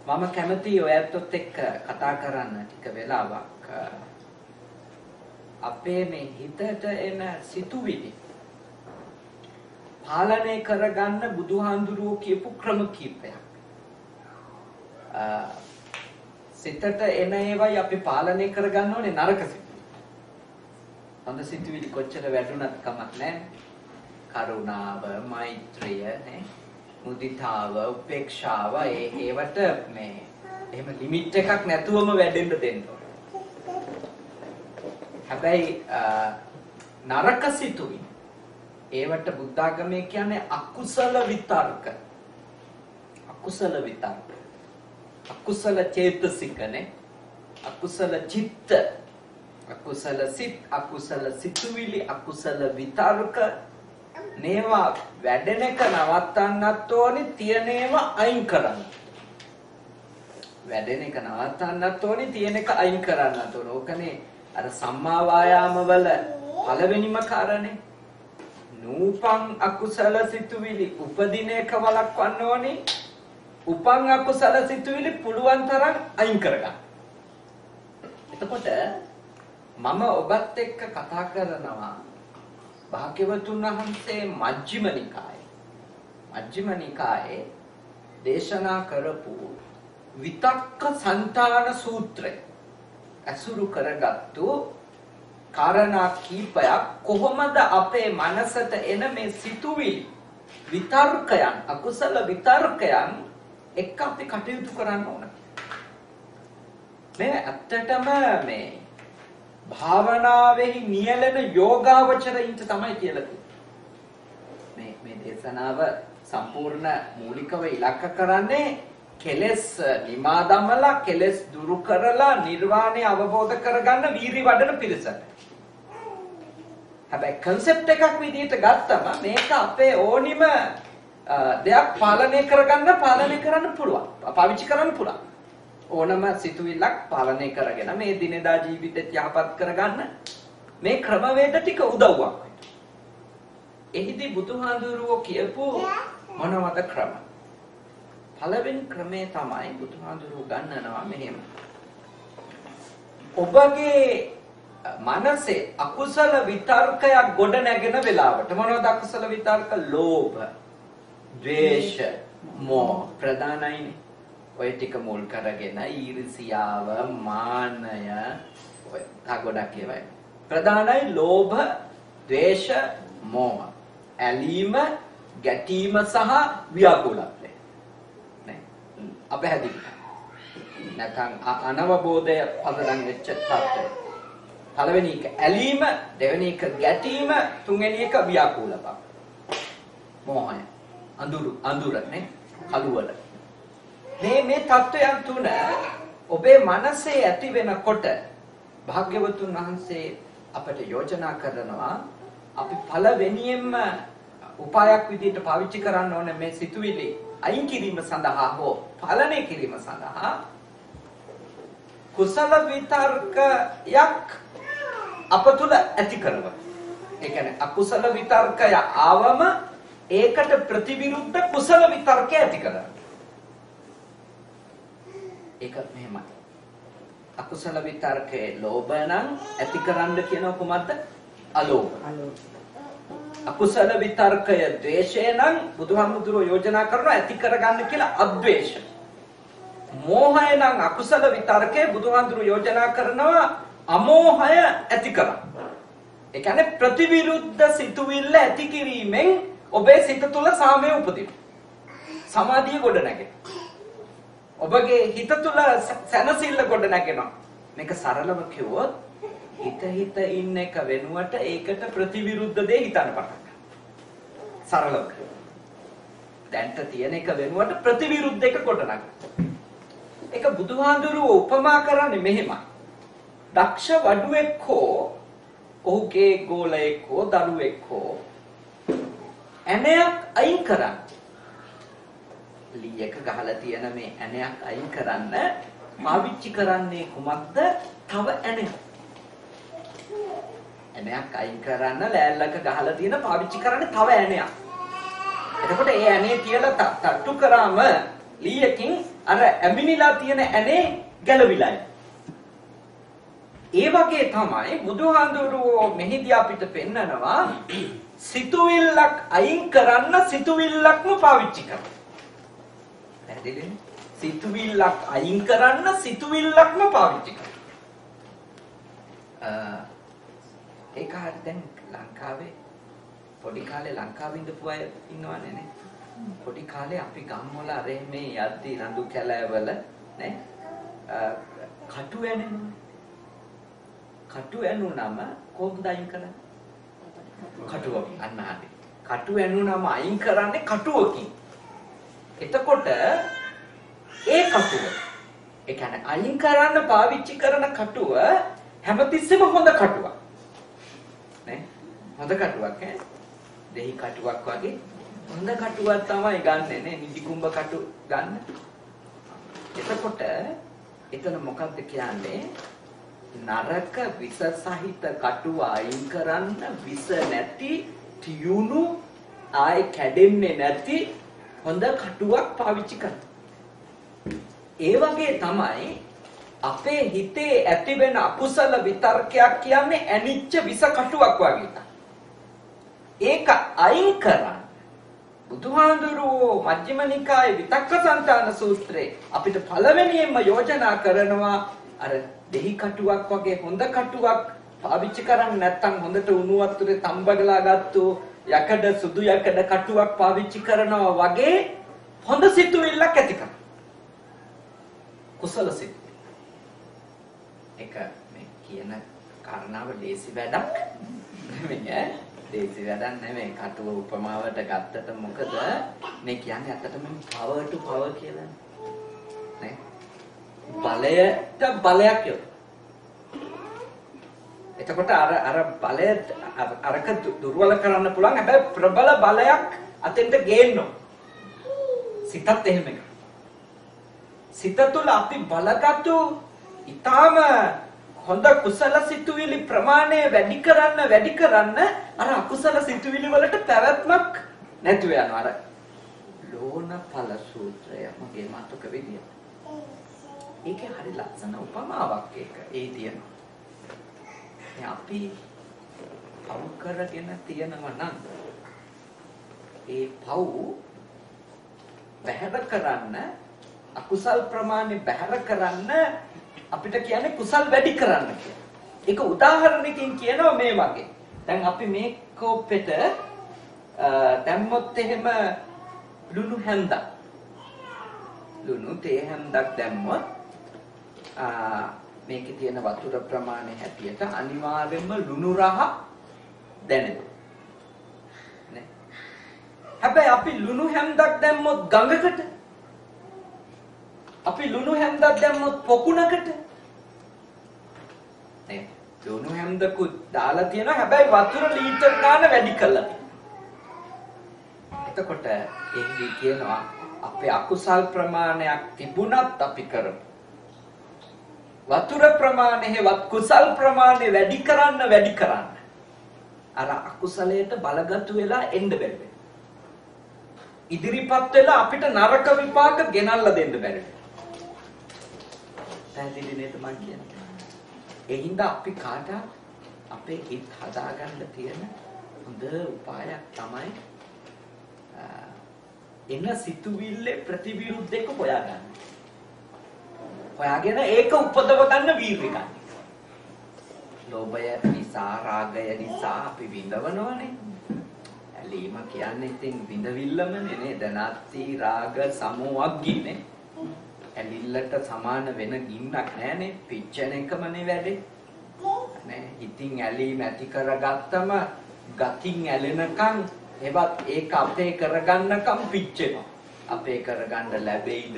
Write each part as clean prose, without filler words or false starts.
මම කැමති ඔයත් එක්ක කතා කරන්න ටික වෙලාවක් අපේ මේ හිතට එන සිතුවිලි පාලනය කරගන්න බුදුහාඳුරුවෝ කියපු ක්‍රම කීපයක්. සිතට එන ඒවායි අපි පාලනය කරගන්න ඕනේ නරක සිතුවිලි. හොඳ සිතුවිලි කොච්චර වැටුණත් කමක් නැහැ. කරුණාව, මෛත්‍රිය, නේ? මුදිතාව, උපේක්ෂාව ඒවට මේ එහෙම ලිමිට් එකක් නැතුවම වැඩෙන්න දෙන්න ඕනේ. හැබැයි නරක සිතුවිලි ඒවට බුද්ධාගමේ කියන්නේ අකුසල විතර්ක. අකුසල විතර්ක. අකුසල චේතසිකනේ. අකුසල චිත්ත. අකුසල සිත්, අකුසල සිතුවිලි, අකුසල විතර්ක මේවා වැඩෙන එක නවත්තන්නත් ඕනි, තියෙන ඒවා අයින් කරන්න. වැඩෙන එක නවත්තන්නත් ඕනි, තියෙන එක අයින් කරන්නත් ඕන. ඕකනේ අර සම්මා වායාම වල පළවෙනිම කාරණේ. නූපං අකුසල සිතුවිලි උපදින එක වළක්වන්න ඕනි. උපං අකුසල සිතුවිලි පුළුවන් තරම් අයින් කරගන්න. එතකොට මම ඔබත් එක්ක කතා කරනවා භාග්‍යවතුන් වහන්සේ මජ්ක්‍ධිම නිකායේ දේශනා කරපු විතක්ක සංතාන සූත්‍රය අසුරු කරගත්තු කාරණා කීපයක් කොහොමද අපේ මනසට එන මේ සිතුවිලි විතර්කයන් අකුසල විතර්කයන් එක්ක අපි කටයුතු කරන්න ඕන. මේ ඇත්තටම මේ භාවනාවෙහි නියැලෙන යෝගාවචරයින්ට තමයි කියලා තියෙන්නේ. මේ දේශනාව සම්පූර්ණ මූලිකව ඉලක්ක කරන්නේ කෙලෙස් නිමා දමලා කෙලෙස් දුරු කරලා නිර්වාණය අවබෝධ කරගන්න වීරි වඩන පිරිසට. හැබැයි concept එකක් විදිහට ගත්තම මේක අපේ ඕනිම දෙයක් පාලනය කරන්න පුළුවන්. පාවිච්චි කරන්න පුළුවන්. ඕනම සිතුවිල්ලක් පාලනය කරගෙන මේ දිනදා ජීවිතෙත් යහපත් කරගන්න මේ ක්‍රමවේද ටික උදව්වක්. එහිදී බුදුහාඳුරුවෝ කියපු මොනවද ක්‍රම? පළවෙනි ක්‍රමේ තමයි බුදුහාඳුරුවෝ ගන්නනවා මෙහෙම. ඔබගේ මනසේ අකුසල විතර්කයක් ගොඩ නැගෙන වෙලාවට මොනවද අකුසල විතර්ක? ලෝභ, ද්වේෂ, මෝහ ප්‍රධානයිනේ. ඔය ටික මුල් කරගෙන ඊර්ෂියාව, මාන්නය ඔය ගොඩක් ඒවා. ප්‍රධානයි ලෝභ, ද්වේෂ, මෝහ. ඇලීම, ගැටීම සහ ව්‍යාකූලත්වය. නේ? අපහැදිලි. නැත්නම් අනවබෝධය පදනම් වෙච්ච තත්ත්වය. පළවෙනි එක ඇලීම, දෙවෙනි එක ගැටීම, තුන්වෙනි එක ව්‍යාකූල බව. මෝහය. අඳුරනේ කළුවල. මේ තත්ත්වයන් තුන ඔබේ මනසේ ඇති වෙනකොට භාග්‍යවතුන් වහන්සේ අපට යෝජනා කරනවා අපි පළවෙනියෙන්ම උපායක් විදිහට පාවිච්චි කරන්න ඕනේ මේ සිතුවිලි අයින් කිරීම සඳහා හෝ පාලනය කිරීම සඳහා කුසල විතර්කයක් අප තුළ ඇති කරනවා. ඒ කියන්නේ අකුසල විතර්කය ආවම ඒකට ප්‍රතිවිරුද්ධ කුසල විතර්කය ඇති කරනවා. ඒක මෙහෙමයි. අකුසල විතර්කේ ලෝභ නම් ඇති කරන්න කියනවා කොහොමද? අලෝභ. අකුසල විතර්කය ද්වේෂය නම් බුදුහාමුදුරුවෝ යෝජනා කරනවා ඇති කරගන්න කියලා අද්වේෂ. මෝහය නම් අකුසල විතර්කේ බුදුහාමුදුරුවෝ යෝජනා කරනවා අමෝහය ඇති කරගන්න. ඒ කියන්නේ ප්‍රතිවිරුද්ධ සිතුවිල්ල ඇති කිරීමෙන් ඔබේ සිත තුළ සාමය උපදිනවා. සමාධිය ගොඩ නැගෙනවා. ඔබගේ හිත තුළ සැනසෙල්ල ගොඩ නැගෙනවා. මේක සරලව කිව්වොත් හිත ඉන්න එක වෙනුවට ඒකට ප්‍රතිවිරුද්ධ දේ හිතන්න පටන් ගන්නවා. සරලව. දැන්ට තියෙන එක වෙනුවට ප්‍රතිවිරුද්ධ එක ගොඩ නැගෙනවා. ඒක බුදුහාඳුරුවෝ උපමා කරන්නේ මෙහෙමයි. දක්ෂ වඩුවෙක් හෝ ඔහුගේ ගෝලයෙක් හෝ දරුවෙක් හෝ ඇණයක් අයින් කරන්න. ලීයක ගහලා තියෙන මේ ඇණයක් අයින් කරන්න පාවිච්චි කරන්නේ කුමක්ද? තව ඇණයක්. ඇණයක් අයින් කරන්න ලෑල්ලක ගහලා තියෙන පාවිච්චි කරන්නේ තව ඇණයක්. එතකොට ඒ ඇණේ තියලා තට්ටු කරාම ලීයකින් අර ඇමිනිලා තියෙන ඇනේ ගැලවිලා යනවා. ඒ වගේ තමයි බුදුහාඳුරුවෝ මෙහිදී අපිට පෙන්නනවා සිතුවිල්ලක් අයින් කරන්න සිතුවිල්ලක්ම පාවිච්චි කරනවා. පැහැදිලිද? සිතුවිල්ලක් අයින් කරන්න සිතුවිල්ලක්ම පාවිච්චි කරනවා. ඒක හරිය දැන් ලංකාවේ පොඩි කාලේ ලංකාවේ ඉඳපු අය ඉන්නවනේ නේ. පොඩි කාලේ අපි ගම්වල අර මේ යද්දී රඳු කැලෑවල නේ කටු ඇනෙනවා. කටු ඇනුනම කොහොමද අයින් කරන්නේ? කටුව අන්න හරි. කටු ඇනුනම අයින් කරන්නේ කටුවකින්. එතකොට ඒ කටුව ඒ කියන්නේ අයින් කරන්න පාවිච්චි කරන කටුව හැමතිස්සෙම හොඳ කටුවක්. නේ? හොඳ කටුවක් ඈ. දෙහි කටුවක් වගේ හොඳ කටුවක් තමයි ගන්නෙ නේ. නිදි කුඹ කටු ගන්න. එතකොට එතන මොකක්ද කියන්නේ? නරක විස සහිත කටුව අයින් කරන්න විස නැති තියුණු ආයි කැඩෙන්නේ නැති හොඳ කටුවක් පාවිච්චි කරනවා. ඒ වගේ තමයි අපේ හිතේ ඇතිවෙන අකුසල විතර්කයක් කියන්නේ ඇනිච්ච විස කටුවක් වගේ. ඒක අයින් කරන්න බුදුහාඳුරුවෝ මජ්ක්‍ධිම නිකායේ විතක්කසංතාන සූත්‍රයේ අපිට පළවෙනියෙන්ම යෝජනා කරනවා අර දෙහි කටුවක් වගේ හොඳ කටුවක් පාවිච්චි කරන්නේ නැත්නම් හොඳට උණු වතුරේ තම්බගලා ගත්තු යකඩ සුදු යකඩ කටුවක් පාවිච්චි කරනවා වගේ හොඳ සිතුවිල්ලක් ඇති කරගන්න. කුසල සිතුවිල්ල. ඒක මේ කියන කාරණාව ලේසි වැඩක් නෙමෙයි. ලේසි වැඩක් නෙමෙයි. කටුව උපමාවට ගත්තට මොකද මේ කියන්නේ ඇත්තටම power to power කියලා නේ. බලයට බලයක් යොද. එතකොට අර බලය අරක දුර්වල කරන්න පුළුවන්. හැබැයි ප්‍රබල බලයක් අතෙන්ට ගේන්න ඕන. සිතත් එහෙම එක. සිත තුළ අපි බලගත්තු ඊටාම හොඳ කුසල සිතුවිලි ප්‍රමාණය වැඩි කරන්න අර අකුසල සිතුවිලි වලට පැවැත්මක් නැතුව යනවා. අර ලෝණඵල සූත්‍රය මගේ මතක විදියට. ඒකේ හරි ලස්සන උපමාවක් ඒක. ඒ තියෙනවා. අපි පව් කරගෙන තියනවා නම් ඒ පව් බැහැර කරන්න අකුසල් ප්‍රමාණය බැහැර කරන්න අපිට කියන්නේ කුසල් වැඩි කරන්න කියලා. ඒක උදාහරණකින් කියනවා මේ වගේ. දැන් අපි මේ කෝප්පෙට දැම්මොත් එහෙම ලුණු හැන්දක්. ලුණු තේ හැන්දක් දැම්මොත් මේකේ තියෙන වතුර ප්‍රමාණය හැටියට අනිවාර්යයෙන්ම ලුණු රහ දැනෙනවා. නේ? හැබැයි අපි ලුණු හැන්දක් දැම්මොත් ගඟකට අපි ලුණු හැන්දක් දැම්මොත් පොකුණකට නේ ලුණු හැන්දකුත් දාලා තියෙනවා හැබැයි වතුර ලීටර් ගාන වැඩි කළා. එතකොට එන්නේ කියනවා අපේ අකුසල් ප්‍රමාණයක් තිබුණත් අපි කරමු. වතුර ප්‍රමාණය හෙවත් කුසල් ප්‍රමාණය වැඩි කරන්න අර අකුසලයට බලගත්තු වෙලා එන්න බැරි. ඉදිරිපත් වෙලා අපිට නරක විපාක ගෙනල්ලා දෙන්න බැරි. පැහැදිලි නේද මම කියන්නේ? ඒ හින්දා අපි කාට අපේ හිත හදාගන්න තියෙන හොඳ උපායක් තමයි එන සිතුවිල්ලේ ප්‍රතිවිරුද්ධ එක හොයාගන්න. හොයාගෙන ඒක උපදව ගන්න වීර්ය ගන්න. ලෝභය නිසා රාගය නිසා අපි විඳවනවනේ. ඇලීම කියන්නේ ඉතින් විඳවිල්ලමනේ නේද? නැත්ති රාග සමෝවග්ගිනේ. ඇලිල්ලට සමාන වෙන ගින්නක් නැහනේ. පිච්චෙන එකමනේ වැඩේ. නේ ඉතින් ඇලීම ඇති කරගත්තම ගතින් ඇලෙනකන් එවත් ඒක අපේ කරගන්නකම් පිච්චෙනවා. අපේ කරගන්න ලැබෙයිද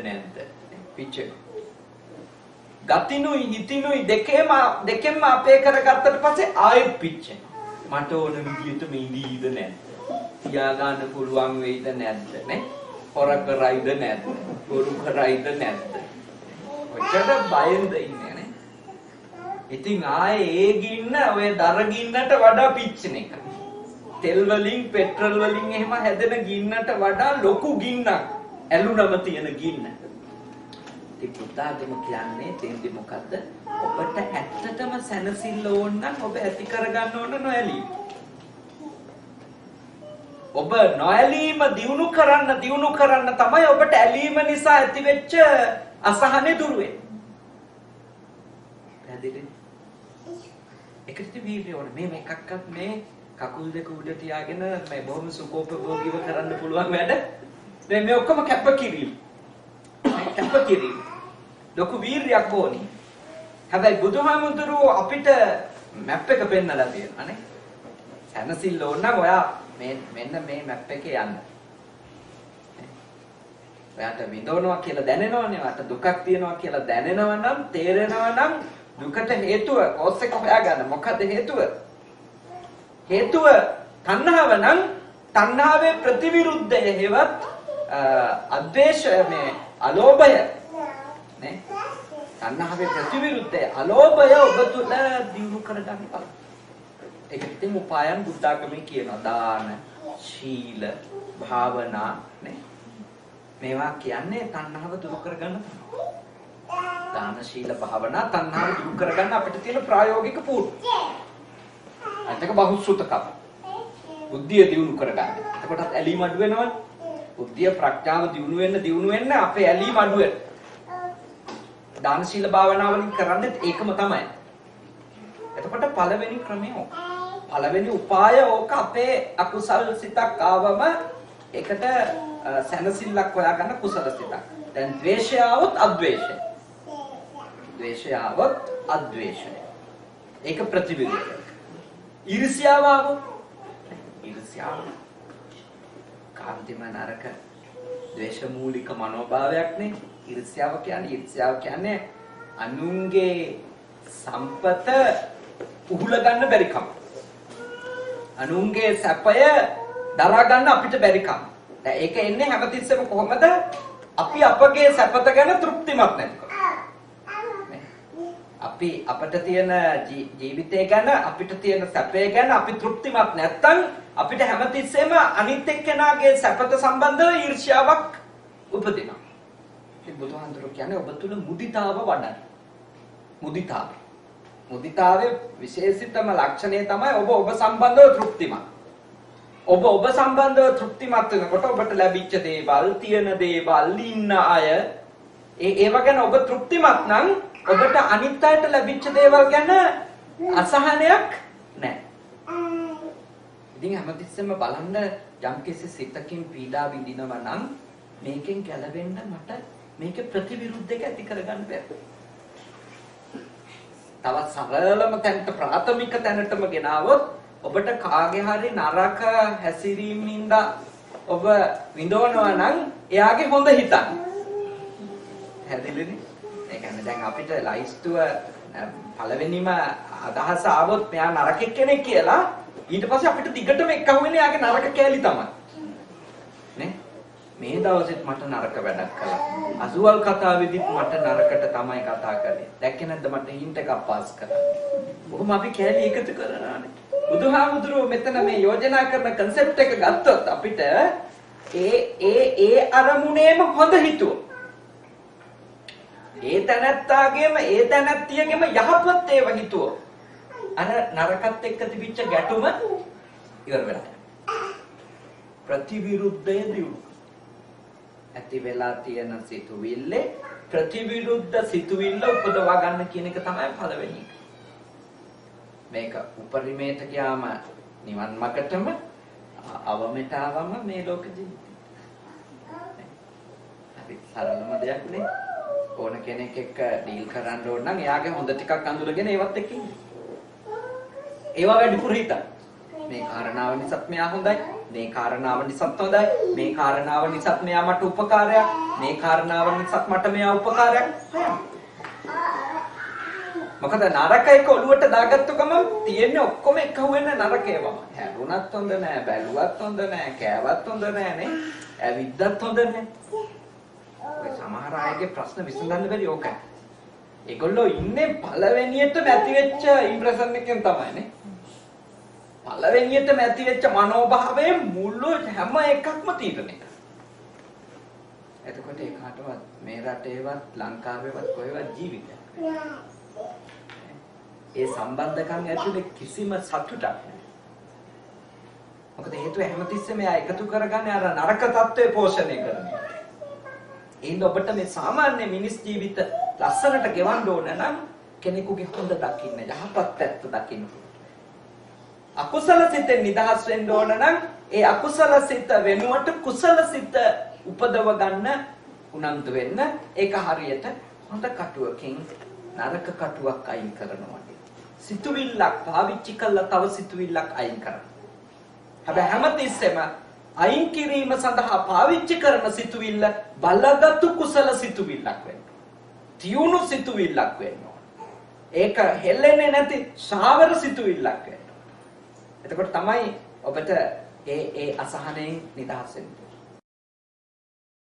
නැද්ද? පිච්චෙනවා. ගතිනුයි හිතිනුයි දෙකෙන්ම අපේ කරගත්තට පස්සේ ආයෙත් පිච්චෙනවා. මට ඕන විදියට මේ ඉඳීද නැද්ද? තියාගන්න පුළුවන් වෙයිද නැද්ද නේ? හොර කරයිද නැද්ද? බොරු කරයිද නැද්ද? ඔච්චර බයෙන්ද ඉන්නේ නේ? ඉතින් ආයේ ඒ ගින්න ඔය දර ගින්නට වඩා පිච්චෙන එක. තෙල් වලින් පෙට්‍රල් වලින් එහෙම හැදෙන ගින්නට වඩා ලොකු ගින්නක් ඇලුනම තියෙන ගින්න. ඉතින් බුද්ධාගම කියන්නේ තේන්දි මොකද්ද? ඔබට ඇත්තටම සැනසෙල්ල ඕන නම් ඔබ ඇති කරගන්න ඕන නොඇලීම. ඔබ නොඇලීම දියුණු කරන්න තමයි ඔබට ඇලීම නිසා ඇතිවෙච්ච අසහනේ දුර වෙන්නේ. පැහැදිලිද? ඒකට වීර්යය ඕන. මේ එකක්වත් මේ කකුල් දෙක උඩ තියාගෙන මේ බොහොම සුඛෝපභෝගීව කරන්න පුළුවන් වැඩ. මේ ඔක්කොම කැපකිරීම. කැපකිරීම. ලොකු වීර්යයක් ඕනි. හැබැයි බුදුහාමුදුරුවෝ අපිට මැප් එක පෙන්නලා තියෙනවා නේ. සැනසෙල්ල ඕන නම් ඔයා මෙන්න මේ මැප් එකේ යන්න. ඔයාට විඳවනවා කියලා දැනෙනවනේ. ඔයාට දුකක් තියෙනවා කියලා දැනෙනවා නම් තේරෙනවා නම් දුකට හේතුව කෝස් එක හොයාගන්න. මොකද්ද හේතුව? හේතුව තණ්හාව නම් තණ්හාවේ ප්‍රතිවිරුද්ධය හේවත් අද්වේෂය මේ අලෝභය නේ තණ්හාවේ ප්‍රතිවිරුද්ධය අලෝභය ඔබ තුල දියුණු කරගන්න බලන්න. ඒකට උපායන් බුද්ධාගමේ කියනවා දාන, ශීල, භාවනා නේ මේවා කියන්නේ තණ්හාව දුරු කරගන්න තමයි. දාන, ශීල, භාවනා තණ්හාව දුරු කරගන්න අපිට තියෙන ප්‍රායෝගික පුහුණු. අතක බහුසුතකම. බුද්ධිය දියුණු කරගන්න. එතකොටත් ඇලීම අඩු වෙනවනේ. බුද්ධිය ප්‍රඥාව දියුණු වෙන්න අපේ ඇලීම අඩු වෙනවා. දාන ශීල භාවනා වලින් කරන්නේ ඒකම තමයි. එතකොට පළවෙනි ක්‍රමය ඕක. පළවෙනි උපාය ඕක අපේ අකුසල් සිතක් ආවම ඒකට සැනසෙල්ලක් හොයාගන්න කුසල සිතක්. දැන් ද්වේෂය આવොත් අද්වේෂය. ද්වේෂය આવොත් අද්වේෂය. ඒක ප්‍රතිවිරුද්ධයි. ඊර්ෂ්‍යාව આવොත් ඊර්ෂ්‍යාව කාන්තිම නරක ද්වේෂ මූලික මනෝභාවයක් නේ. ඊර්ෂ්‍යාව කියන්නේ අනුන්ගේ සම්පත උහුල ගන්න බැරිකම. අනුන්ගේ සැපය දරා ගන්න අපිට බැරිකම. දැන් ඒක එන්නේ හැමතිස්සෙම කොහොමද? අපි අපගේ සැපත ගැන තෘප්තිමත් නැතිකම. අපි අපිට තියෙන ජීවිතය ගැන අපිට තියෙන සැපය ගැන අපි තෘප්තිමත් නැත්නම් අපිට හැමතිස්සෙම අනිත් එක්කෙනාගේ සැපත සම්බන්ධව ඊර්ෂ්‍යාවක් උපදිනවා. ඒ බුදුහාමුදුරුවෝ කියන්නේ ඔබ තුල මුදිතාව වඩන්න. මුදිතාවේ විශේෂිතම ලක්ෂණය තමයි ඔබ සම්බන්ධව තෘප්තිමත්. ඔබ සම්බන්ධව තෘප්තිමත් වෙනකොට ඔබට ලැබිච්ච දේවල්, තියෙන දේවල්, ඉන්න අය ඒව ගැන ඔබ තෘප්තිමත් නම් ඔබට අනිත් අයට ලැබිච්ච දේවල් ගැන අසහනයක් නැහැ. ඉතින් හැමතිස්සෙම බලන්න යම්කිසි සිතකින් පීඩා විඳිනවා නම් මේකෙන් ගැලවෙන්න මට මේකේ ප්‍රතිවිරුද්ධක ඇති කරගන්න බැහැ. තවත් සරලම තැනට ප්‍රාථමික තැනටම ගෙනාවොත් ඔබට කාගේ හරි නරක හැසිරීමින්ද ඔබ විඳවනවා නම් එයාගේ හොඳ හිතන්න. හැදෙන්නේ. ඒ කියන්නේ දැන් අපිට ලයිස්තුව පළවෙනිම අදහස ආවොත් මෙයා නරක කෙනෙක් කියලා ඊට පස්සේ අපිට දිගටම එක්කහුවෙන්නේ එයාගේ නරක කෑලි තමයි. නේ? මේ දවසෙත් මට නරක වැඩක් කළා. අසුවල් කතාවේදීත් මට නරකට තමයි කතා කරේ. දැක්කේ නැද්ද මට හින්ට් එකක් පාස් කළා. කොහොම අපි කෑලි එකතු කරනවානේ. බුදුහාමුදුරුවෝ මෙතන මේ යෝජනා කරන concept එක ගත්තොත් අපිට ඒ අරමුණේම හොඳ හිතුව. ඒ තැනත්තාගේම ඒ තැනත්තියගේම යහපත් ඒව හිතුව. අර නරකත් එක්ක තිබිච්ච ගැටුම ඉවර වෙනවා. ප්‍රතිවිරුද්ධය දියුණු. ඇති වෙලා තියෙන සිතුවිල්ලේ ප්‍රතිවිරුද්ධ සිතුවිල්ල උපදවා ගන්න කියන එක තමයි පළවෙනි එක. මේක උපරිමයට ගියාම නිවන් මාර්ගටම අවමෙට ආවම මේ ලෝක ජීවිතය. හරි සරලම දෙයක් නේ. ඕන කෙනෙක් එක්ක ඩීල් කරන්න ඕන නම් එයාගේ හොඳ ටිකක් අඳුරගෙන ඒවත් එක්ක ඉන්න. ඒවා වැඩිපුර හිතන්න. මේ කාරණාව නිසාත් මෙයා හොඳයි. මේ කාරණාව නිසාත් හොඳයි. මේ කාරණාව නිසාත් මෙයා මට උපකාරයක්. මේ කාරණාව නිසාත් මට මෙයා උපකාරයක්. මොකද නරකයක ඔළුවට දාගත්තු ගමන් තියෙන්නේ ඔක්කොම එකහුවෙන්න නරකේවම. හැරුණත් හොඳ නෑ, බැලුවත් හොඳ නෑ, කෑවත් හොඳ නෑ නේ. ඇවිද්දත් හොඳ නෑ. ඔය සමහර අයගේ ප්‍රශ්න විසඳන්න බැරි ඕකයි. ඒගොල්ලෝ ඉන්නේ පළවෙනියටම ඇති වෙච්ච ඉම්ප්‍රෙෂන් එකෙන් තමයි නේ. පළවෙනියටම ඇති වෙච්ච මනෝභාවයේ මුළු හැම එකක්ම තීරණය කරනවා. එතකොට ඒ කාටවත් මේ රටේවත් ලංකාවේවත් කොහෙවත් ජීවිතයක් නැහැ. ඒ සම්බන්ධකම් ඇතුලේ කිසිම සතුටක් නැහැ. මොකද හේතුව හැමතිස්සෙම එයා එකතු කරගන්නේ අර නරක తත්වයේ පෝෂණය කරන එක. ඒත් ඔබට මේ සාමාන්‍ය මිනිස් ජීවිත ලස්සනට ගෙවන්න ඕන නම් කෙනෙකුගේ හොඳ දකින්න, යහපත් පැත්ත දකින්න. අකුසල සිතෙන් නිදහස් වෙන්න ඕන නම් ඒ අකුසල සිත වෙනුවට කුසල සිත උපදව ගන්න උනන්දු වෙන්න. ඒක හරියට හොඳ කටුවකින් නරක කටුවක් අයින් කරනවා. සිතුවිල්ලක් පාවිච්චි කළා තව සිතුවිල්ලක් අයින් කරනවා. හැබැයි හැමතිස්සෙම අයින් කිරීම සඳහා පාවිච්චි කරන සිතුවිල්ල බලගත්තු කුසල සිතුවිල්ලක් වෙන්න. තියුණු සිතුවිල්ලක් වෙන්න. ඒක හෙල්ලෙන්නේ නැති ශාවර සිතුවිල්ලක් වෙන්න. එතකොට තමයි ඔබට ඒ අසහනයෙන් නිදහස් වෙන්න.